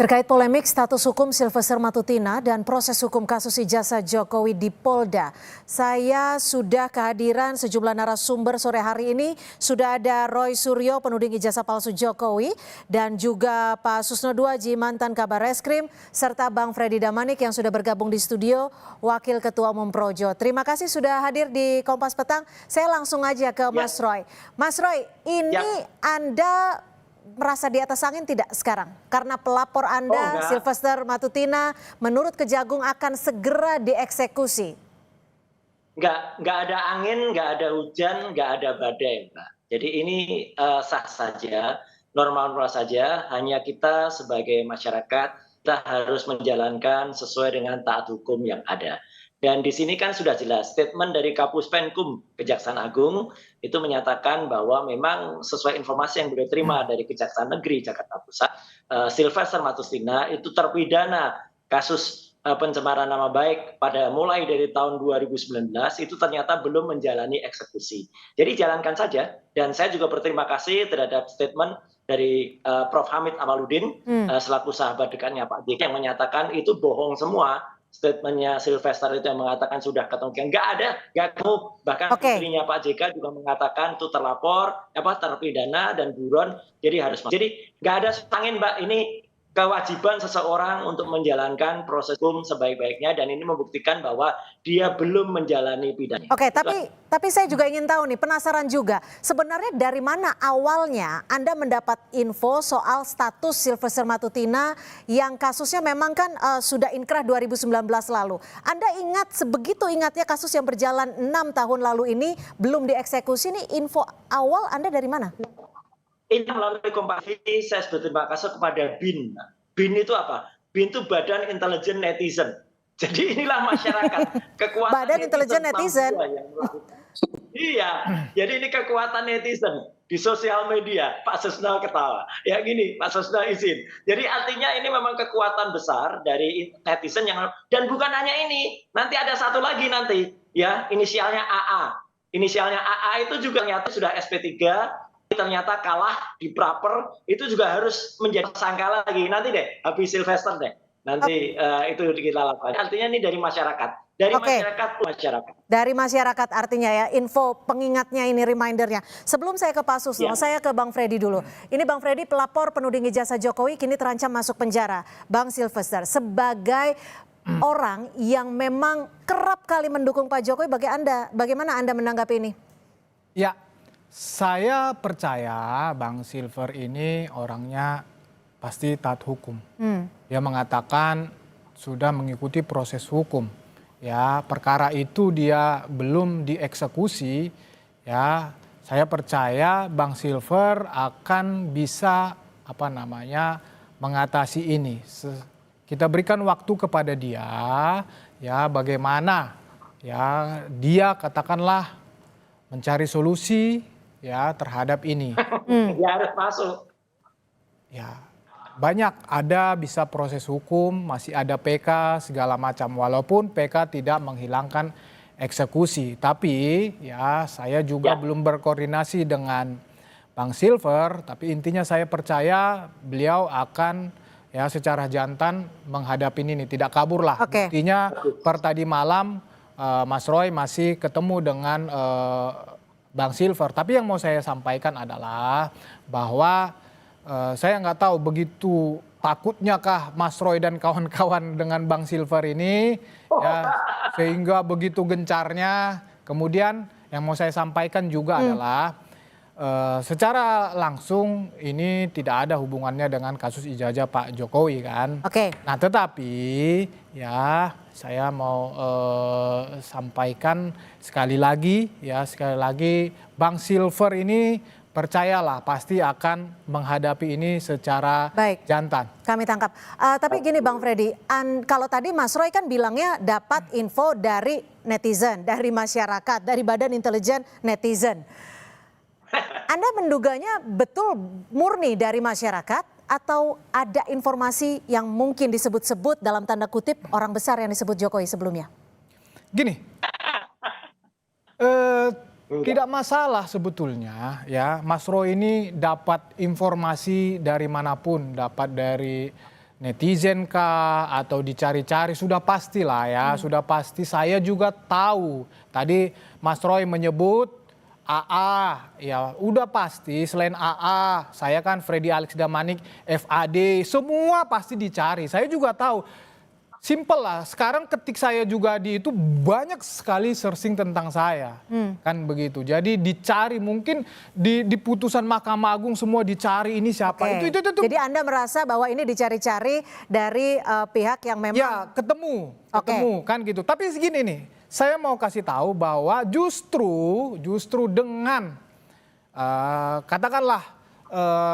Terkait polemik status hukum Sylvester Matutina dan proses hukum kasus ijazah Jokowi di Polda, saya sudah kehadiran sejumlah narasumber sore hari ini. Sudah ada Roy Suryo, penuding ijazah palsu Jokowi, dan juga Pak Susno Duaji, mantan Kabar Reskrim, serta Bang Freddy Damanik yang sudah bergabung di studio, Wakil Ketua Umum Projo. Terima kasih sudah hadir di Kompas Petang. Saya langsung aja ke Mas Roy. Mas Roy, ini Anda merasa di atas angin tidak sekarang? Karena pelapor Anda, Sylvester Matutina, menurut Kejagung akan segera dieksekusi. Nggak ada angin, nggak ada hujan, nggak ada badai, Mbak. Jadi ini sah saja, normal-normal saja. Hanya kita sebagai masyarakat, kita harus menjalankan sesuai dengan taat hukum yang ada. Dan di sini kan sudah jelas statement dari Kapus Penkum Kejaksaan Agung itu menyatakan bahwa memang sesuai informasi yang beliau terima dari Kejaksaan Negeri Jakarta Pusat, Sylvester Matutina itu terpidana kasus pencemaran nama baik pada mulai dari tahun 2019 itu ternyata belum menjalani eksekusi. Jadi jalankan saja, dan saya juga berterima kasih terhadap statement dari Prof. Hamid Amaludin selaku sahabat dekatnya Pak JK yang menyatakan itu bohong semua. Statementnya Sylvester itu yang mengatakan sudah ketemu, nggak ada, nggak ketemu. Bahkan istrinya Pak JK juga mengatakan itu terlapor, terpidana dan buron, jadi harus masuk. Jadi nggak ada angin, Mbak. Ini kewajiban seseorang untuk menjalankan proses hukum sebaik-baiknya, dan ini membuktikan bahwa dia belum menjalani pidana. Oke, tapi saya juga ingin tahu nih, penasaran juga. Sebenarnya dari mana awalnya Anda mendapat info soal status Sylvester Matutina yang kasusnya memang kan sudah inkrah 2019 lalu. Anda ingat, sebegitu ingatnya kasus yang berjalan 6 tahun lalu ini belum dieksekusi, nih info awal Anda dari mana? Ini melalui Kompas TV saya berterima kasih kepada BIN. BIN itu apa? BIN itu Badan Intelijen Netizen. Jadi inilah masyarakat, kekuatan Badan Intelijen Netizen. Iya, jadi ini kekuatan netizen di sosial media. Pak Susno ketawa. Ya gini, Pak Susno izin. Jadi artinya ini memang kekuatan besar dari netizen yang, dan bukan hanya ini. Nanti ada satu lagi nanti, ya, inisialnya AA. Inisialnya AA itu juga ternyata sudah SP3, ternyata kalah di praper, itu juga harus menjadi tersangka lagi. Nanti deh, habis Sylvester deh. Nanti itu kita lakukan. Artinya ini dari masyarakat. Dari masyarakat ke masyarakat. Dari masyarakat artinya ya, info pengingatnya ini, remindernya. Sebelum saya ke Pak Susno, saya ke Bang Freddy dulu. Ini Bang Freddy, pelapor penuding ijazah Jokowi kini terancam masuk penjara. Bang Sylvester, sebagai orang yang memang kerap kali mendukung Pak Jokowi, bagaimana Anda menanggapi ini? Ya, saya percaya Bang Silver ini orangnya pasti taat hukum. Dia mengatakan sudah mengikuti proses hukum. Ya, perkara itu dia belum dieksekusi. Ya, saya percaya Bang Silver akan bisa mengatasi ini. Kita berikan waktu kepada dia, ya, bagaimana ya dia katakanlah mencari solusi ya terhadap ini. Dia harus masuk. Ya, banyak ada bisa proses hukum, masih ada PK segala macam, walaupun PK tidak menghilangkan eksekusi. Tapi ya saya juga belum berkoordinasi dengan Bang Silver, tapi intinya saya percaya beliau akan ya secara jantan menghadapi ini, tidak kabur lah. Buktinya per tadi malam Mas Roy masih ketemu dengan Bang Silver. Tapi yang mau saya sampaikan adalah bahwa saya nggak tahu begitu takutnya kah Mas Roy dan kawan-kawan dengan Bang Silver ini, ya, sehingga begitu gencarnya. Kemudian yang mau saya sampaikan juga adalah secara langsung ini tidak ada hubungannya dengan kasus ijazah Pak Jokowi kan. Nah tetapi ya saya mau sampaikan sekali lagi Bang Silver ini percayalah pasti akan menghadapi ini secara jantan. Kami tangkap. Tapi gini Bang Freddy, kalau tadi Mas Roy kan bilangnya dapat info dari netizen, dari masyarakat, dari Badan Intelijen Netizen. Anda menduganya betul murni dari masyarakat atau ada informasi yang mungkin disebut-sebut dalam tanda kutip orang besar yang disebut Jokowi sebelumnya? Gini, tidak masalah sebetulnya ya, Mas Roy ini dapat informasi dari manapun, dapat dari netizen kah atau dicari-cari, sudah pastilah ya, sudah pasti. Saya juga tahu tadi Mas Roy menyebut AA, ya udah pasti. Selain AA, saya kan Freddy Alex Damanik, FAD, semua pasti dicari. Saya juga tahu. Simple lah, sekarang ketik saya juga di itu banyak sekali searching tentang saya. Kan begitu, jadi dicari mungkin di putusan Mahkamah Agung semua dicari ini siapa. Oke. Itu. Jadi Anda merasa bahwa ini dicari-cari dari pihak yang memang... Ya ketemu kan gitu. Tapi segini nih, saya mau kasih tahu bahwa justru dengan katakanlah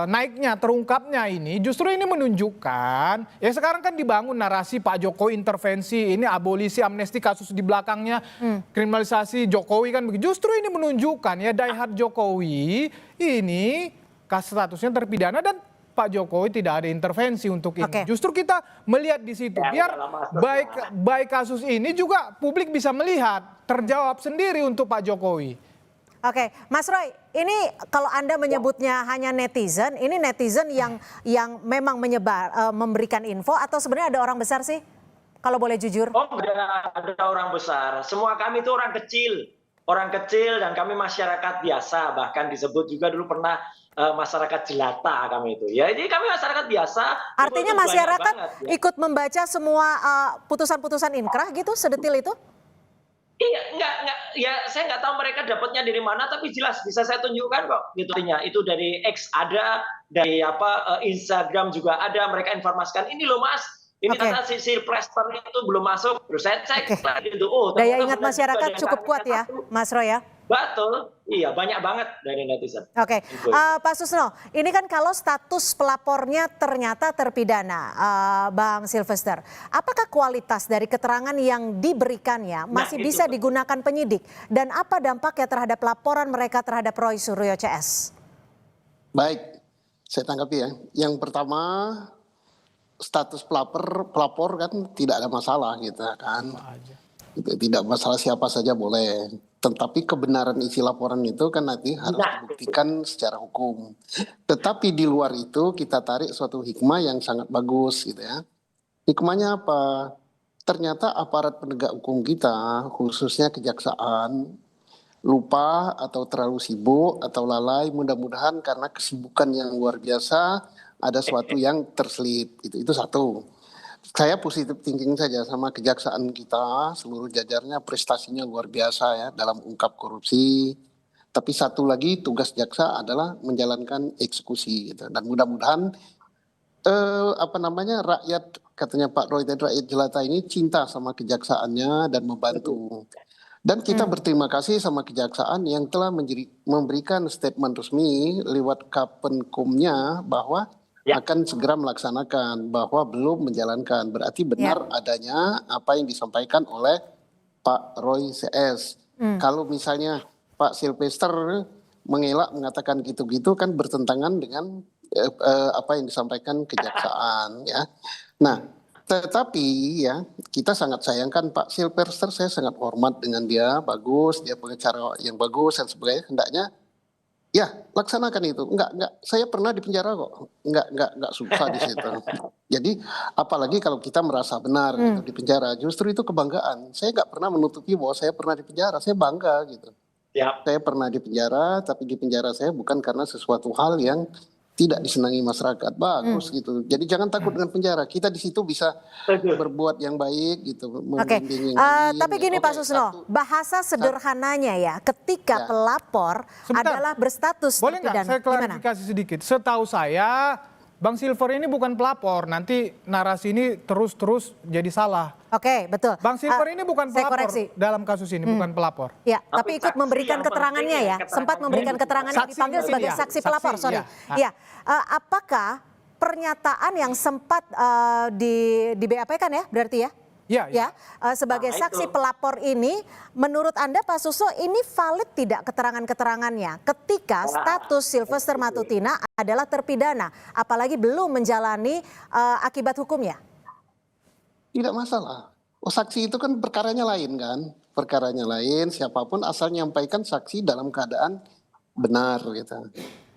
naiknya, terungkapnya ini, justru ini menunjukkan, ya sekarang kan dibangun narasi Pak Jokowi intervensi, ini abolisi amnesti kasus di belakangnya, kriminalisasi Jokowi kan begitu. Justru ini menunjukkan ya die hard Jokowi ini statusnya terpidana dan Pak Jokowi tidak ada intervensi untuk ini. Justru kita melihat di situ, biar baik kasus ini juga publik bisa melihat, terjawab sendiri untuk Pak Jokowi. Oke, Mas Roy, ini kalau Anda menyebutnya hanya netizen, ini netizen yang memang memberikan info atau sebenarnya ada orang besar sih? Kalau boleh jujur. Oh, ada orang besar. Semua kami itu orang kecil dan kami masyarakat biasa. Bahkan disebut juga dulu pernah masyarakat jelata kami itu. Ya, jadi kami masyarakat biasa. Artinya masyarakat ikut membaca semua putusan-putusan inkrah gitu, sedetil itu? Iya, enggak, ya saya nggak tahu mereka dapatnya dari mana, tapi jelas bisa saya tunjukkan kok. Gitu. Itu dari X ada, dari Instagram juga ada, mereka informasikan, ini loh Mas, ini kata si Prester itu belum masuk, terus saya cek lagi gitu. Oh, daya ingat masyarakat cukup kuat ya, Mas Roy ya? Betul, iya banyak banget dari netizen. Oke, Pak Susno, ini kan kalau status pelapornya ternyata terpidana, Bang Silvester, apakah kualitas dari keterangan yang diberikannya masih bisa digunakan penyidik? Dan apa dampaknya terhadap laporan mereka terhadap Roy Suryo CS? Baik, saya tanggapi ya. Yang pertama, status pelapor kan tidak ada masalah gitu kan. Tidak masalah, siapa saja boleh. Tetapi kebenaran isi laporan itu kan nanti harus dibuktikan secara hukum. Tetapi di luar itu kita tarik suatu hikmah yang sangat bagus gitu ya. Hikmahnya apa? Ternyata aparat penegak hukum kita, khususnya kejaksaan, lupa atau terlalu sibuk atau lalai, mudah-mudahan karena kesibukan yang luar biasa ada suatu yang terselip. Itu satu. Saya positif thinking saja sama kejaksaan kita, seluruh jajarnya prestasinya luar biasa ya dalam ungkap korupsi. Tapi satu lagi tugas jaksa adalah menjalankan eksekusi gitu. Dan mudah-mudahan rakyat, katanya Pak Roy tadi, rakyat jelata ini cinta sama kejaksaannya dan membantu. Dan kita berterima kasih sama kejaksaan yang telah memberikan statement resmi lewat Kapenkumnya bahwa akan segera melaksanakan, bahwa belum menjalankan. Berarti benar adanya apa yang disampaikan oleh Pak Roy CS. Kalau misalnya Pak Silvester mengelak mengatakan gitu-gitu kan bertentangan dengan apa yang disampaikan kejaksaan ya. Nah, tetapi ya kita sangat sayangkan Pak Silvester, saya sangat hormat dengan dia, bagus, dia pengacara yang bagus dan sebagainya, hendaknya ya laksanakan itu. Enggak, saya pernah di penjara kok. Enggak susah di situ. Jadi apalagi kalau kita merasa benar gitu, di penjara, justru itu kebanggaan. Saya enggak pernah menutupi bahwa saya pernah di penjara, saya bangga gitu. Saya pernah di penjara, tapi di penjara saya bukan karena sesuatu hal yang tidak disenangi masyarakat. Bagus gitu. Jadi jangan takut dengan penjara. Kita di situ bisa berbuat yang baik gitu. Tapi gini Pak Susno, bahasa sederhananya ya, ketika pelapor adalah berstatus boleh nggak saya klarifikasi sedikit? Setahu saya Bang Silver ini bukan pelapor, nanti narasi ini terus jadi salah. Oke, betul. Bang Silver ini bukan pelapor dalam kasus ini, bukan pelapor. Ya, tapi ikut memberikan keterangannya ya, sempat memberikan keterangannya, dipanggil sebagai saksi pelapor, sorry. Ya, apakah pernyataan yang sempat di BAP kan ya, berarti ya? Ya, sebagai saksi pelapor ini, menurut Anda Pak Susno ini valid tidak keterangan-keterangannya ketika status Silvester Matutina adalah terpidana, apalagi belum menjalani akibat hukumnya? Tidak masalah. Saksi itu kan perkaranya lain kan, perkaranya lain. Siapapun asal menyampaikan saksi dalam keadaan benar gitu.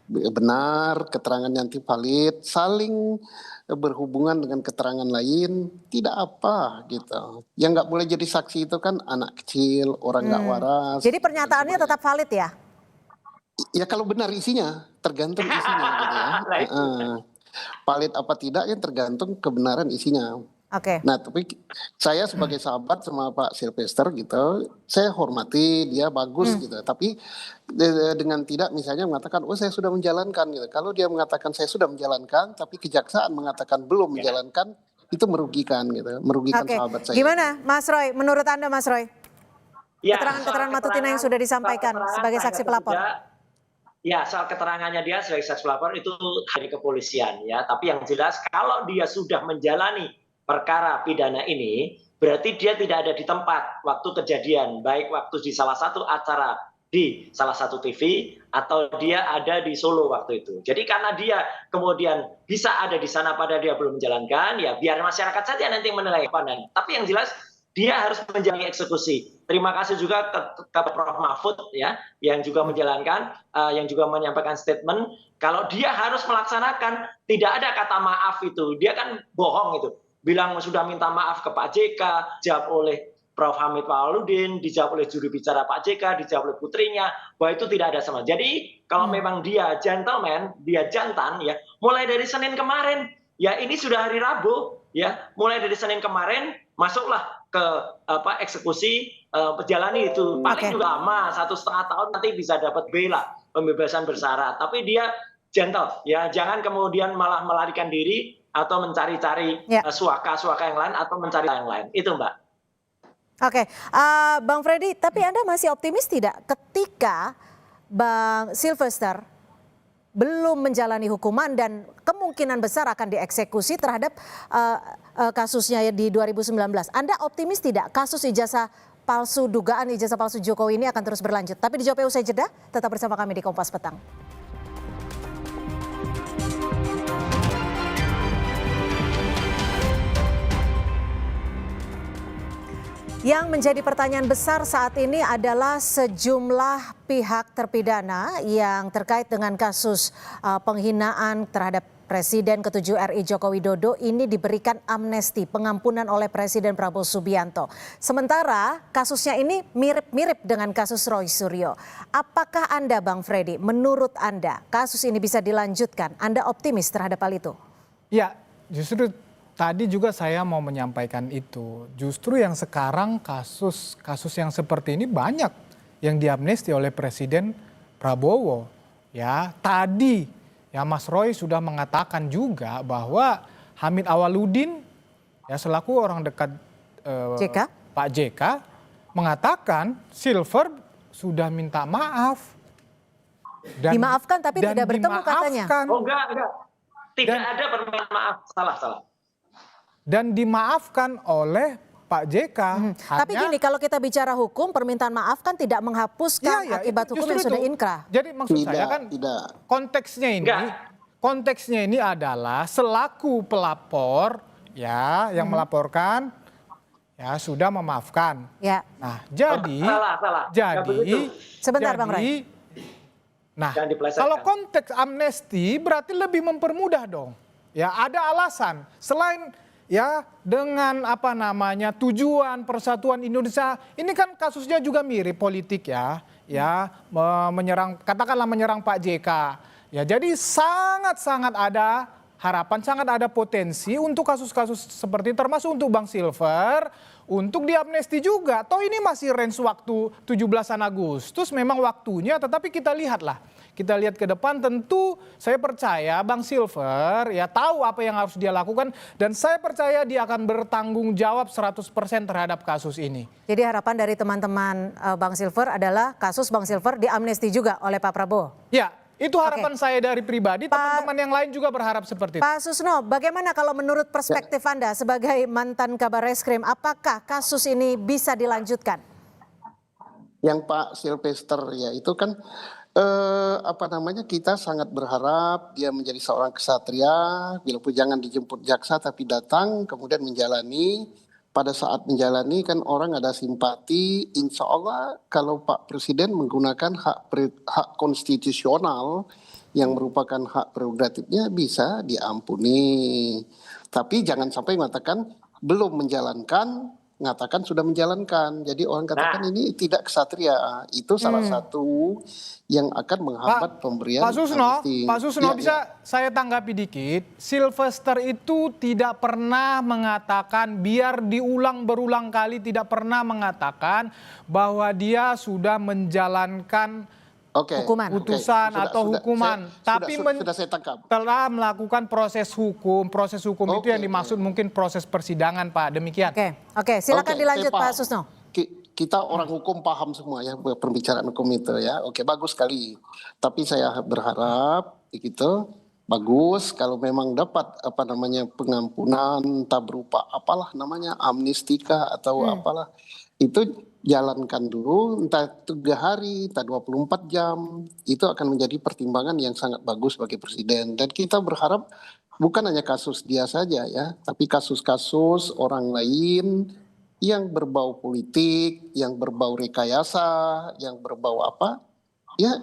benar, keterangan yang valid, saling berhubungan dengan keterangan lain, tidak apa gitu. Yang nggak boleh jadi saksi itu kan anak kecil, orang nggak waras. Jadi pernyataannya tetap valid ya? Ya kalau benar isinya, tergantung isinya gitu ya. Valid apa tidaknya tergantung kebenaran isinya. Oke. Nah, tapi saya sebagai sahabat sama Pak Sylvester gitu, saya hormati dia bagus gitu. Tapi dengan tidak misalnya mengatakan, oh saya sudah menjalankan gitu. Kalau dia mengatakan saya sudah menjalankan, tapi kejaksaan mengatakan belum menjalankan, itu merugikan gitu, merugikan Oke. sahabat saya. Gimana Mas Roy? Menurut Anda Mas Roy? Ya, Keterangan Matutina yang sudah disampaikan sebagai saksi pelapor. Ya, soal keterangannya dia sebagai saksi pelapor itu dari kepolisian ya. Tapi yang jelas kalau dia sudah menjalani perkara pidana ini, berarti dia tidak ada di tempat waktu kejadian, baik waktu di salah satu acara di salah satu TV atau dia ada di Solo waktu itu. Jadi karena dia kemudian bisa ada di sana pada dia belum menjalankan, ya biar masyarakat saja nanti menilai. Tapi yang jelas dia harus menjalani eksekusi. Terima kasih juga ke Prof. Mahfud ya, yang juga menjalankan, yang juga menyampaikan statement kalau dia harus melaksanakan, tidak ada kata maaf itu. Dia kan bohong itu. Bilang sudah minta maaf ke Pak JK, dijawab oleh Prof. Hamid Pawaludin, dijawab oleh juru bicara Pak JK, dijawab oleh putrinya, bahwa itu tidak ada sama. Jadi kalau memang dia gentleman, dia jantan ya, mulai dari Senin kemarin, ya ini sudah hari Rabu, ya mulai dari Senin kemarin masuklah ke eksekusi, jalani itu paling juga lama 1,5 tahun nanti bisa dapat bela pembebasan bersyarat. Tapi dia gentle, ya jangan kemudian malah melarikan diri atau mencari-cari suaka-suaka yang lain atau mencari yang lain. Itu Mbak. Oke, Bang Freddy, tapi Anda masih optimis tidak ketika Bang Sylvester belum menjalani hukuman dan kemungkinan besar akan dieksekusi terhadap kasusnya di 2019. Anda optimis tidak kasus dugaan ijazah palsu Jokowi ini akan terus berlanjut? Tapi dijawabnya usai jeda, tetap bersama kami di Kompas Petang. Yang menjadi pertanyaan besar saat ini adalah sejumlah pihak terpidana yang terkait dengan kasus penghinaan terhadap Presiden ke-7 RI Joko Widodo ini diberikan amnesti pengampunan oleh Presiden Prabowo Subianto. Sementara kasusnya ini mirip-mirip dengan kasus Roy Suryo. Apakah Anda Bang Freddy, menurut Anda kasus ini bisa dilanjutkan? Anda optimis terhadap hal itu? Ya, justru tadi juga saya mau menyampaikan itu. Justru yang sekarang kasus yang seperti ini banyak yang diamnesti oleh Presiden Prabowo. Ya, tadi ya Mas Roy sudah mengatakan juga bahwa Hamid Awaludin ya selaku orang dekat Pak JK mengatakan Silver sudah minta maaf. Dimaafkan tapi tidak bertemu katanya. Oh enggak. Tidak ada permintaan maaf. Salah. Dan dimaafkan oleh Pak JK. Tapi gini, kalau kita bicara hukum, permintaan maaf kan tidak menghapuskan akibat hukum yang sudah inkrah. Jadi maksud saya kan konteksnya ini adalah selaku pelapor ya yang melaporkan ya sudah memaafkan. Ya. Nah, salah. Jadi sebentar Bang Roy. Nah, kalau konteks amnesti berarti lebih mempermudah dong. Ya, ada alasan selain ya dengan tujuan persatuan Indonesia. Ini kan kasusnya juga mirip politik ya menyerang Pak JK. Ya jadi sangat ada harapan, sangat ada potensi untuk kasus-kasus seperti termasuk untuk Bang Silver untuk diamnesti juga. Toh ini masih range waktu 17 Agustus memang waktunya, tetapi kita lihatlah. Kita lihat ke depan, tentu saya percaya Bang Silver ya tahu apa yang harus dia lakukan dan saya percaya dia akan bertanggung jawab 100% terhadap kasus ini. Jadi harapan dari teman-teman Bang Silver adalah kasus Bang Silver diamnesti juga oleh Pak Prabowo? Ya, itu harapan saya dari pribadi, teman-teman yang lain juga berharap seperti itu. Pak Susno, bagaimana kalau menurut perspektif Anda sebagai mantan Kabar Reskrim, apakah kasus ini bisa dilanjutkan? Yang Pak Sylvester ya itu kan kita sangat berharap dia menjadi seorang kesatria, biarpun jangan dijemput jaksa tapi datang kemudian menjalani. Pada saat menjalani kan orang ada simpati, insya Allah kalau Pak Presiden menggunakan hak konstitusional yang merupakan hak prerogatifnya bisa diampuni. Tapi jangan sampai mengatakan belum menjalankan, mengatakan sudah menjalankan. Jadi orang katakan ini tidak kesatria. Itu salah satu yang akan menghambat pemberian amnesti. Pak Susno, Ya, bisa saya tanggapi dikit? Sylvester itu tidak pernah mengatakan, biar diulang berulang kali, tidak pernah mengatakan bahwa dia sudah menjalankan Hukuman. putusan atau hukuman, tapi sudah saya tangkap. telah melakukan proses hukum. Proses hukum itu yang dimaksud mungkin proses persidangan, Pak. Demikian. Oke, silakan Oke, dilanjut saya Pak paham. Susno. Kita orang hukum paham semua ya pembicaraan hukum itu ya. Oke, bagus sekali. Tapi saya berharap gitu bagus kalau memang dapat pengampunan entah berupa apalah namanya amnestika atau apalah, itu jalankan dulu entah 3 hari, entah 24 jam, itu akan menjadi pertimbangan yang sangat bagus bagi presiden. Dan kita berharap bukan hanya kasus dia saja ya, tapi kasus-kasus orang lain yang berbau politik, yang berbau rekayasa, yang berbau apa, ya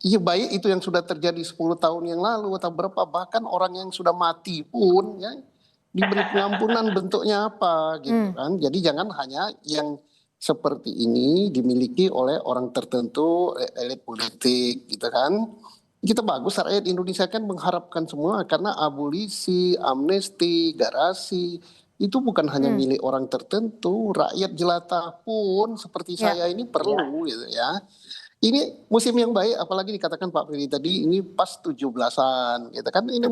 baik itu yang sudah terjadi 10 tahun yang lalu atau berapa, bahkan orang yang sudah mati pun ya diberi pengampunan bentuknya apa gitu kan. Jadi jangan hanya yang seperti ini dimiliki oleh orang tertentu, elit politik gitu kan. Kita bagus, rakyat Indonesia kan mengharapkan semua karena abolisi, amnesti, garasi itu bukan hanya milik orang tertentu, rakyat jelata pun seperti saya ini perlu gitu ya. Ini musim yang baik, apalagi dikatakan Pak Freddy tadi ini pas 17-an gitu kan, ini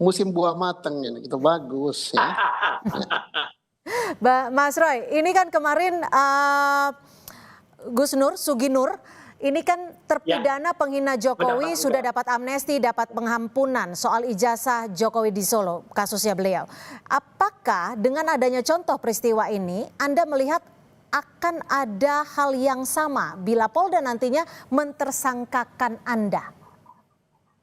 musim buah matang ini, gitu bagus ya. Mas Roy, ini kan kemarin Gus Nur, Sugi Nur, ini kan terpidana penghina Jokowi sudah dapat amnesti, dapat pengampunan soal ijazah Jokowi di Solo, kasusnya beliau. Apakah dengan adanya contoh peristiwa ini, Anda melihat akan ada hal yang sama bila Polda nantinya mentersangkakan Anda?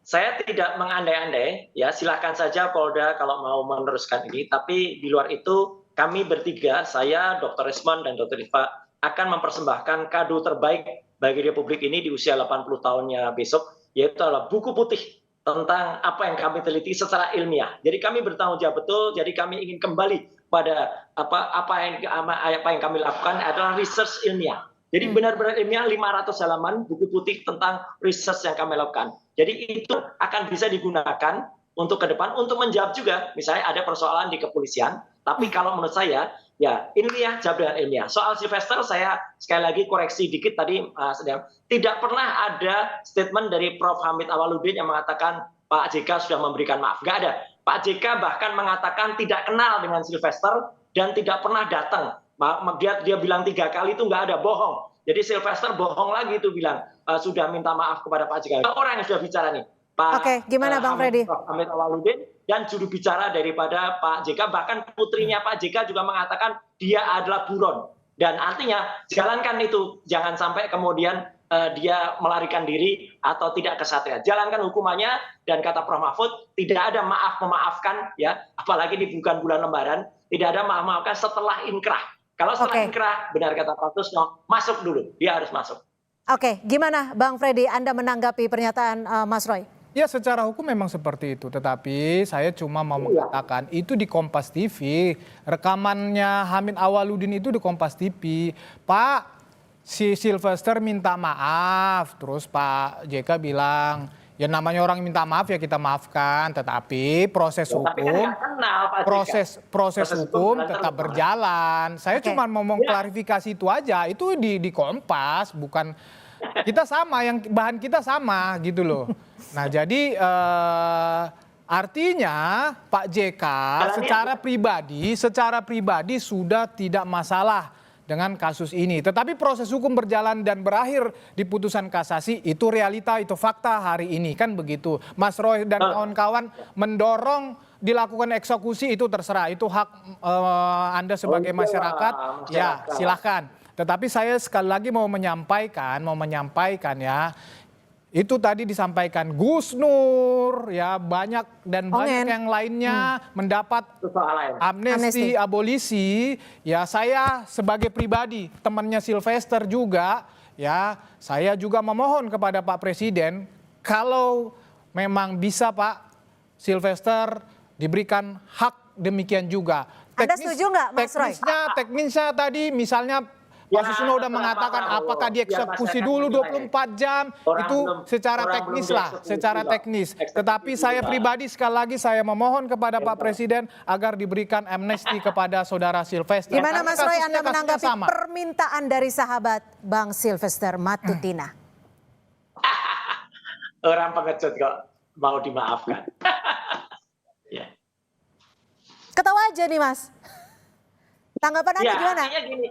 Saya tidak mengandai-andai, ya silakan saja Polda kalau mau meneruskan ini. Tapi di luar itu kami bertiga, saya, Dr. Resman dan Dr. Iva akan mempersembahkan kado terbaik bagi Republik ini di usia 80 tahunnya besok, yaitu adalah buku putih tentang apa yang kami teliti secara ilmiah. Jadi kami bertanggung jawab betul, jadi kami ingin kembali pada apa yang kami lakukan adalah research ilmiah. Jadi benar-benar ilmiah 500 halaman buku putih tentang research yang kami lakukan. Jadi itu akan bisa digunakan untuk ke depan untuk menjawab juga misalnya ada persoalan di kepolisian. Tapi kalau menurut saya ya ilmiah jawab dengan ilmiah. Soal Sylvester saya sekali lagi koreksi dikit tadi tidak pernah ada statement dari Prof. Hamid Awaludin yang mengatakan Pak JK sudah memberikan maaf. Nggak ada. Pak JK bahkan mengatakan tidak kenal dengan Sylvester dan tidak pernah datang. Dia bilang 3 kali itu nggak ada, bohong. Jadi Sylvester bohong lagi itu bilang sudah minta maaf kepada Pak JK. Orang yang sudah bicara nih, Pak gimana Bang Freddy? Hamid Awaludin dan juru bicara daripada Pak JK, bahkan putrinya Pak JK juga mengatakan dia adalah buron. Dan artinya jalankan itu, jangan sampai kemudian dia melarikan diri atau tidak kesatria. Jalankan hukumannya dan kata Prof. Mahfud tidak ada maaf memaafkan ya, apalagi di bulan Lebaran, tidak ada maaf memaafkan setelah inkrah. Kalau setelah inkrah, benar kata Pak Susno, masuk dulu, dia harus masuk. Oke, gimana Bang Freddy, Anda menanggapi pernyataan Mas Roy? Ya secara hukum memang seperti itu, tetapi saya cuma mau mengatakan itu di Kompas TV, rekamannya Hamid Awaludin itu di Kompas TV. Pak, si Sylvester minta maaf, terus Pak JK bilang, ya namanya orang minta maaf ya kita maafkan, tetapi proses hukum, proses hukum tetap berjalan. Saya cuma mau klarifikasi itu aja, itu di Kompas, bukan kita sama, yang bahan kita sama gitu loh. Nah jadi artinya Pak JK secara pribadi sudah tidak masalah dengan kasus ini. Tetapi proses hukum berjalan dan berakhir di putusan kasasi itu realita, itu fakta hari ini kan begitu. Mas Roy dan kawan-kawan mendorong dilakukan eksekusi itu terserah, itu hak Anda sebagai masyarakat, ya silahkan. Tetapi saya sekali lagi mau menyampaikan ya, itu tadi disampaikan Gus Nur ya, banyak yang lainnya mendapat amnesti, abolisi. Ya saya sebagai pribadi temannya Sylvester juga ya, saya juga memohon kepada Pak Presiden kalau memang bisa Pak Sylvester diberikan hak demikian juga. Anda setuju nggak, Mas Roy? Teknisnya tadi misalnya Pak Susno udah mengatakan apakah dieksekusi dulu 24 jam, itu secara teknis lah, secara teknis. Tetapi saya pribadi sekali lagi saya memohon kepada Pak Presiden agar diberikan amnesti kepada saudara Sylvester. Gimana Mas Roy, Anda menanggapi permintaan dari sahabat Bang Sylvester Matutina? Orang pengecut kok mau dimaafkan. Ya. Ketawa aja nih Mas. Tanggapan Anda gimana? Artinya gini,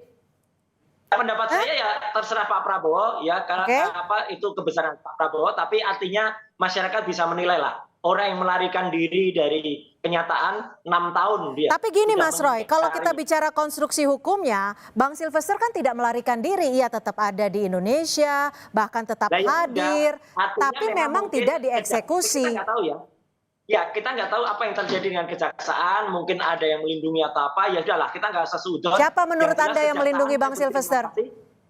pendapat saya ya terserah Pak Prabowo ya, karena itu kebesaran Pak Prabowo, tapi artinya masyarakat bisa menilai lah. Orang yang melarikan diri dari kenyataan 6 tahun dia. Tapi gini Mas Roy, kalau kita bicara konstruksi hukumnya, Bang Sylvester kan tidak melarikan diri, ia tetap ada di Indonesia, bahkan tetap hadir, tapi memang tidak dieksekusi. Kita nggak tahu ya. Ya, kita nggak tahu apa yang terjadi dengan kejaksaan, mungkin ada yang melindungi atau apa, ya udahlah, kita nggak usah sudut. Siapa menurut Anda yang melindungi Bang Sylvester?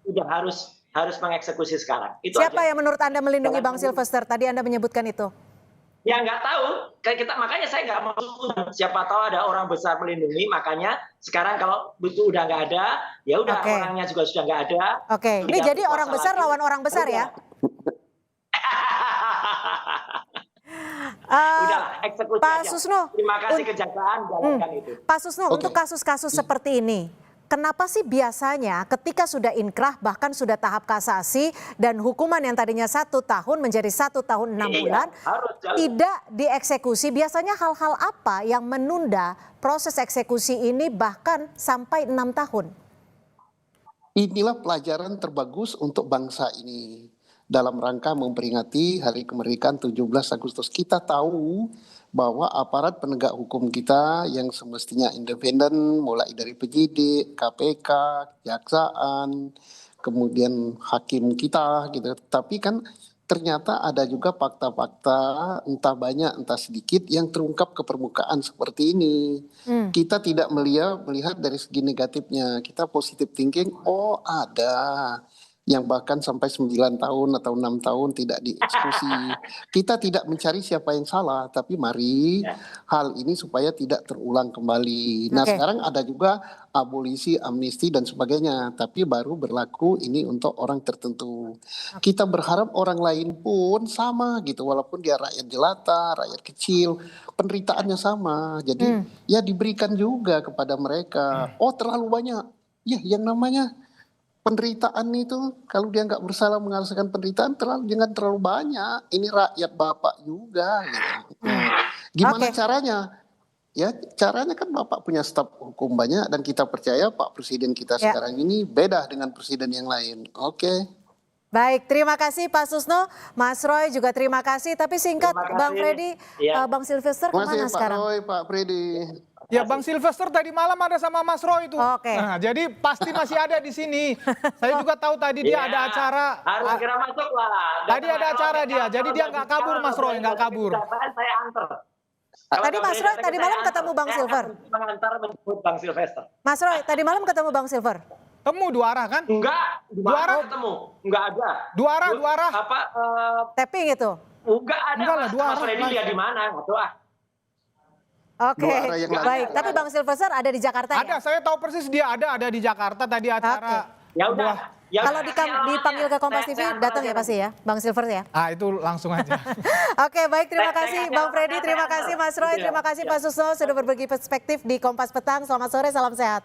Udah harus mengeksekusi sekarang. Itu siapa aja. Yang menurut Anda melindungi Bang Sylvester? Tadi Anda menyebutkan itu. Ya nggak tahu, makanya saya nggak mau sudut. Siapa tahu ada orang besar melindungi, makanya sekarang kalau itu udah nggak ada, ya udah orangnya juga sudah nggak ada. Oke, ini jadi orang besar lawan orang besar ya? Udahlah, eksekusi Pak aja. Susno, terima kasih kejaksaan jalankan itu. Pak Susno, untuk kasus-kasus seperti ini, kenapa sih biasanya ketika sudah inkrah bahkan sudah tahap kasasi dan hukuman yang tadinya 1 tahun menjadi 1 tahun 6 bulan tidak dieksekusi? Biasanya hal-hal apa yang menunda proses eksekusi ini bahkan sampai 6 tahun? Inilah pelajaran terbagus untuk bangsa ini. Dalam rangka memperingati Hari Kemerdekaan 17 Agustus, kita tahu bahwa aparat penegak hukum kita yang semestinya independen, mulai dari penyidik, KPK, kejaksaan, kemudian hakim kita, gitu. Tapi kan ternyata ada juga fakta-fakta, entah banyak entah sedikit, yang terungkap ke permukaan seperti ini. Kita tidak melihat dari segi negatifnya, kita positive thinking, oh ada yang bahkan sampai 9 tahun atau 6 tahun tidak dieksekusi. Kita tidak mencari siapa yang salah, tapi mari hal ini supaya tidak terulang kembali. Nah sekarang ada juga abolisi, amnesti dan sebagainya, tapi baru berlaku ini untuk orang tertentu. Kita berharap orang lain pun sama gitu, walaupun dia rakyat jelata, rakyat kecil, penderitaannya sama. Jadi ya diberikan juga kepada mereka. Oh terlalu banyak, ya yang namanya penderitaan itu kalau dia nggak bersalah menghasilkan penderitaan jangan terlalu banyak. Ini rakyat Bapak juga. Gitu. Gimana caranya? Ya caranya kan Bapak punya staf hukum banyak dan kita percaya Pak Presiden kita sekarang ini beda dengan presiden yang lain. Oke. Baik, terima kasih Pak Susno, Mas Roy juga terima kasih. Tapi singkat Bang Freddy, Bang Sylvester kemana sekarang? Pak Roy, Pak Freddy. Ya Bang Sylvester tadi malam ada sama Mas Roy itu. Nah, jadi pasti masih ada di sini. Saya juga tahu tadi dia ada acara. Harus segera masuk lah. Tadi ada acara dia, jadi dia nggak kabur Mas Roy, nggak kabur. Saya antar. Tadi Mas Roy tadi malam ketemu Bang Silver. Mengantar menjemput Bang Sylvester. Mas Roy tadi malam ketemu Bang Silver. Temu 2 arah kan? Enggak, dua arah ketemu. Enggak ada. 2 arah, 2 arah. Apa? Tapping itu? Enggak ada. Enggak lah, 2 arah. Mas Freddy dia di mana? Enggak tahu ah. Oke, baik. Tapi Bang Sylvester ada di Jakarta ya? Ada, saya tahu persis dia ada di Jakarta tadi acara. Ya udah. Kalau dipanggil ke Kompas TV datang ya pasti ya, Bang Silver ya? Itu langsung aja. Oke, baik, terima kasih Bang Freddy, terima kasih Mas Roy, terima kasih Pak Susno sudah berbagi perspektif di Kompas Petang. Selamat sore, salam sehat.